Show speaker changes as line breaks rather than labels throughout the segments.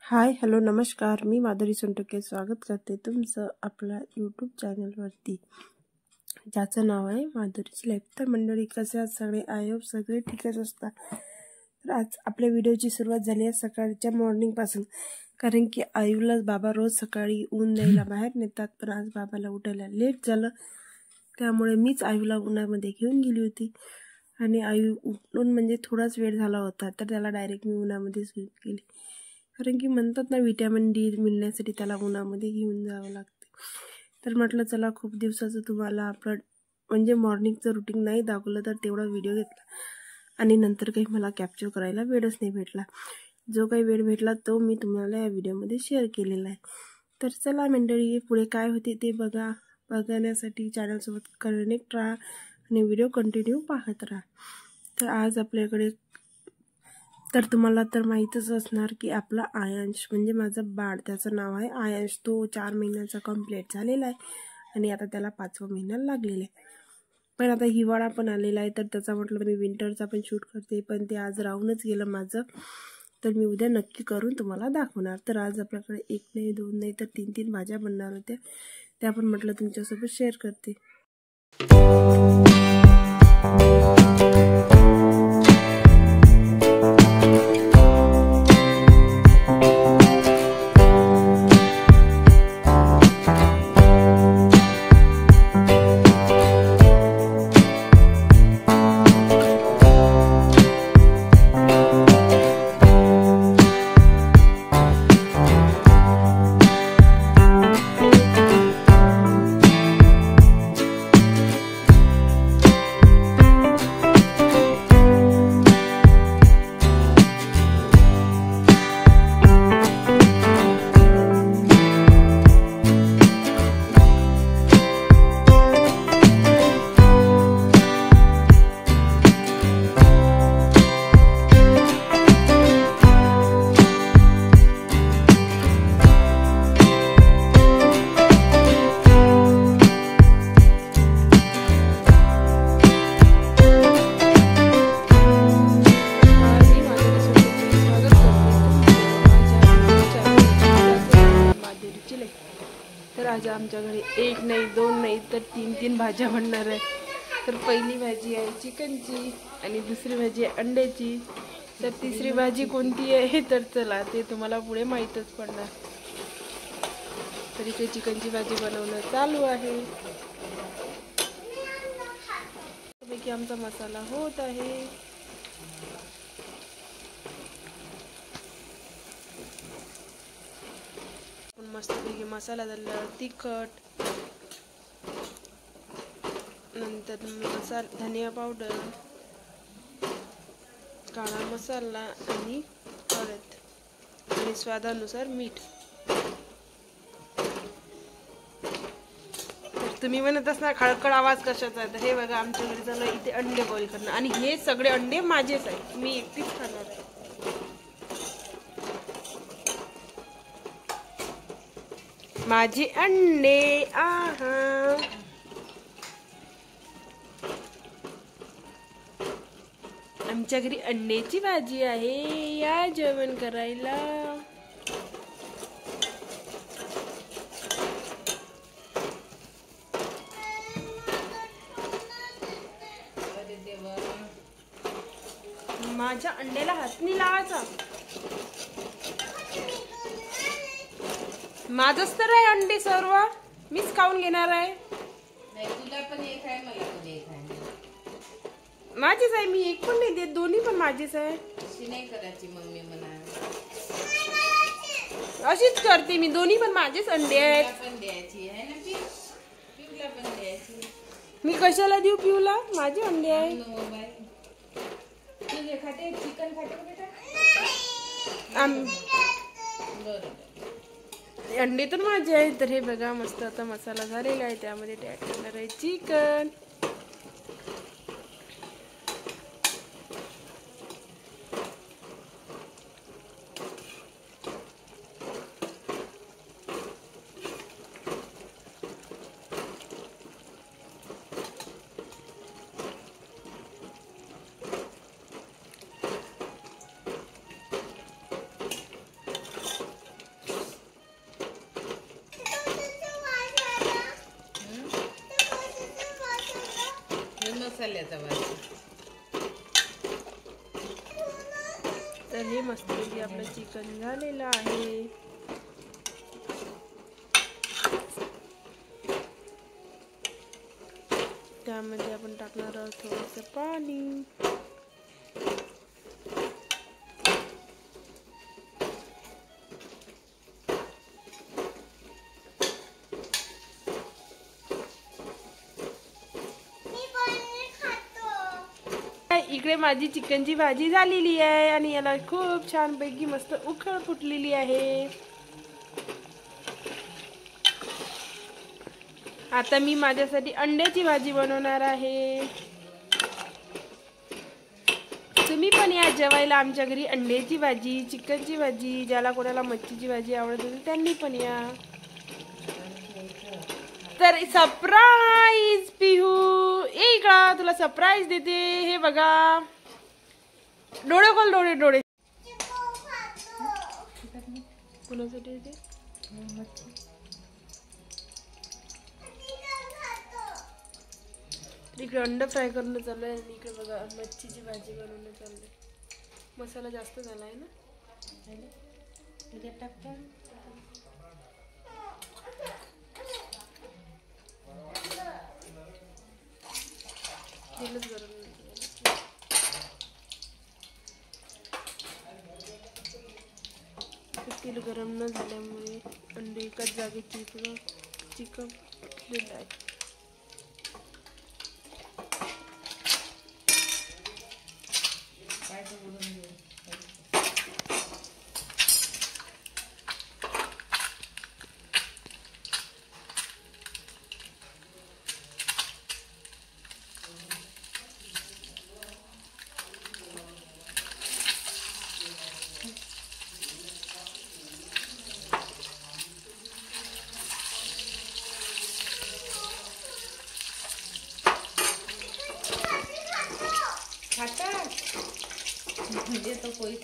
Hi hello नमस्कार, मी माधुरी सोनटके स्वागत करते तुमचं आपल्या यूट्यूब चॅनलवरती, ज्याचं नाव आहे माधुरीच लाईफ. तर मंडळी, कसे आहात सगळे? आय होप सगळे ठीकच असतात. तर आज आपल्या व्हिडिओची सुरुवात झाली आहे सकाळच्या मॉर्निंगपासून, कारण की आयूला बाबा रोज सकाळी ऊन द्यायला बाहेर नेतात, पण आज बाबाला उठायला लेट झालं, त्यामुळे मीच आयूला उन्हामध्ये घेऊन गेली होती. आणि आयू उठून म्हणजे थोडाच वेळ झाला होता, तर त्याला डायरेक्ट मी उन्हामध्येच घेऊन गेली, कारण की म्हणतात ना, व्हिटॅमिन डी मिळण्यासाठी त्याला उन्हामध्ये घेऊन जावं लागते. तर म्हटलं चला, खूप दिवसाचं तुम्हाला आपलं म्हणजे मॉर्निंगचं रुटीन नाही दाखवलं, तर तेवढा व्हिडिओ घेतला. आणि नंतर काही मला कॅप्चर करायला वेळच नाही भेटला. जो काही वेळ भेटला तो मी तुम्हाला या व्हिडिओमध्ये शेअर केलेला आहे. तर चला मंडळी, पुढे काय होते ते बघण्यासाठी चॅनलसोबत कनेक्ट राहा आणि व्हिडिओ कंटिन्यू पाहत राहा. तर आज आपल्याकडे तर तुम्हाला तर माहीतच असणार की आपला आयांश म्हणजे माझं बाळ, त्याचं नाव आहे आयांश. तो 4 महिन्याचा कंप्लीट झालेला आहे आणि आता त्याला 5वा महिना लागलेला आहे. पण आता हिवाळा पण आलेला आहे, तर त्याचा म्हटलं मी विंटरचा पण शूट करते, पण ते आज राहूनच गेलं माझं. तर मी उद्या नक्की करून तुम्हाला दाखवणार. तर आज आपल्याकडे 1 नाही 2 नाही तर 3 भाज्या बनणार होत्या, त्या पण म्हटलं तुमच्यासोबत शेअर करते. तर आज आमच्या घरी 1 नाही 2 नाही तर 3 भाज्या बनणार आहे. तर पहिली भाजी आहे चिकनची आणि दुसरी भाजी आहे अंड्याची. तर तिसरी भाजी कोणती आहे तर चला ते तुम्हाला पुढे माहीतच पडणार. तर इथे चिकनची भाजी बनवणं चालू आहे. त्यापैकी आमचा मसाला होत आहे. मस्तपैकी मसाला झाला, तिखट, नंतर धनिया पावडर, काळा मसाला आणि हळद आणि स्वादानुसार मीठ. तर तुम्ही म्हणत असणार खळखळ आवाज कशाचा आहे, तर हे बघा आमच्या घरी झालं इथे अंडे बॉईल करणं, आणि हे सगळे अंडे माझेच आहेत, मी एकटीच खाणार आहे. माझे अंडे आहा. आमच्या घरी अंड्याची भाजी आहे, या जेवण करायला. माझ्या अंड्याला हात नाही लावायचा. माझंच तर आहे अंडे सर्व, मीच खाऊन घेणार आहे.
तुला पण एक आहे, मला पण एक आहे.
माझीच आहे, मी एक पण नाही देत, दोन्ही पण माझीच आहे.
अशी नाही करायची मम्मी म्हणा.
अशीच करते मी, दोन्ही पण माझेच अंडे आहेत.
पण द्यायची आहे ना, पिऊला पण द्यायची.
मी कशाला देऊ पिऊला? माझे अंडे आहे.
तुझे खाते चिकन खाते बेटा?
अंडे तर माझे आहेत. तर हे बघा मस्त आता मसाला झालेला आहे, त्यामध्ये ॲड करणार आहे चिकन.
मसाल्याचा भात.
तर हे मस्तपैकी आपलं चिकन झालेलं आहे. त्यामध्ये आपण टाकणार आहोत थोडंसं पाणी. इकडे माझी चिकनची भाजी झालेली आहे आणि याला खूप छान पैकी मस्त उकळ फुटलेली आहे. आता मी माझ्यासाठी अंड्याची भाजी बनवणार आहे. तुम्ही पण या जेवायला आमच्या घरी. अंड्याची भाजी, चिकनची भाजी, ज्याला कोणाला मच्छीची भाजी आवडत असेल त्यांनी पण या. तर सरप्राईज पिहू ये का, तुला सरप्राईज देते. हे बघा, डोळे खोल, डोळे डोळे. कुणासाठी ते इकडे अंड फ्राय करणं चालू आहे आणि इकडे बघा मच्छीची भाजी बनवणं चालू आहे. मसाला जास्त झाला आहे ना. तेलच गरम तेल गरम न झाल्यामुळे अंडे एकाच जागी चिकटलेलं आहे.
म्हणजे तो कोई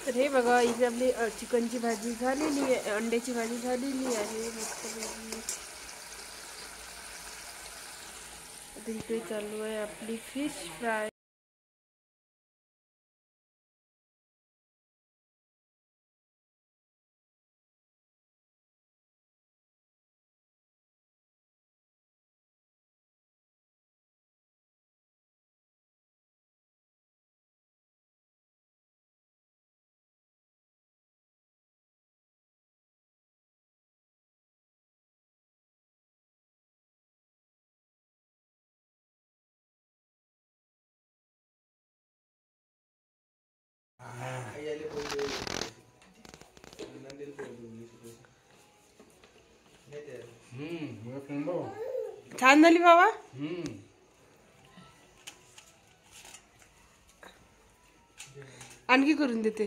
तर हे बघा, इथे आपली चिकनची भाजी झालेली आहे, अंड्याची भाजी झालेली आहे मस्तपैकी. आता इकडे चालू आहे आपली फिश फ्राय. छान झाली बाबा. आणखी करून देते.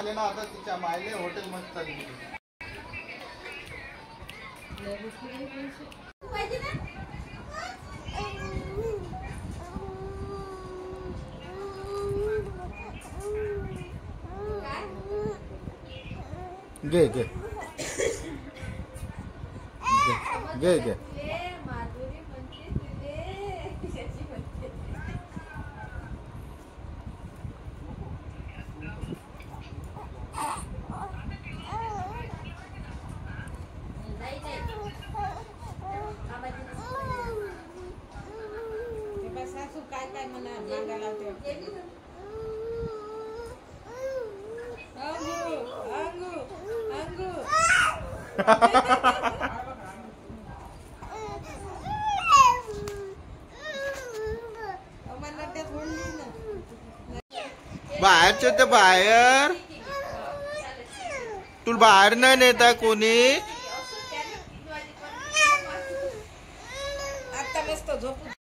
ना आता तिच्या मायले हॉटेल मस्त घे घे घे घे.
काय काय म्हणा मांगा लावते अंगू अंगू अंगू मला ते फोडली ना
बाहेरचे ते बाहेर तुला बाहेर नाही नेता कोणी
आता मस्त झोपू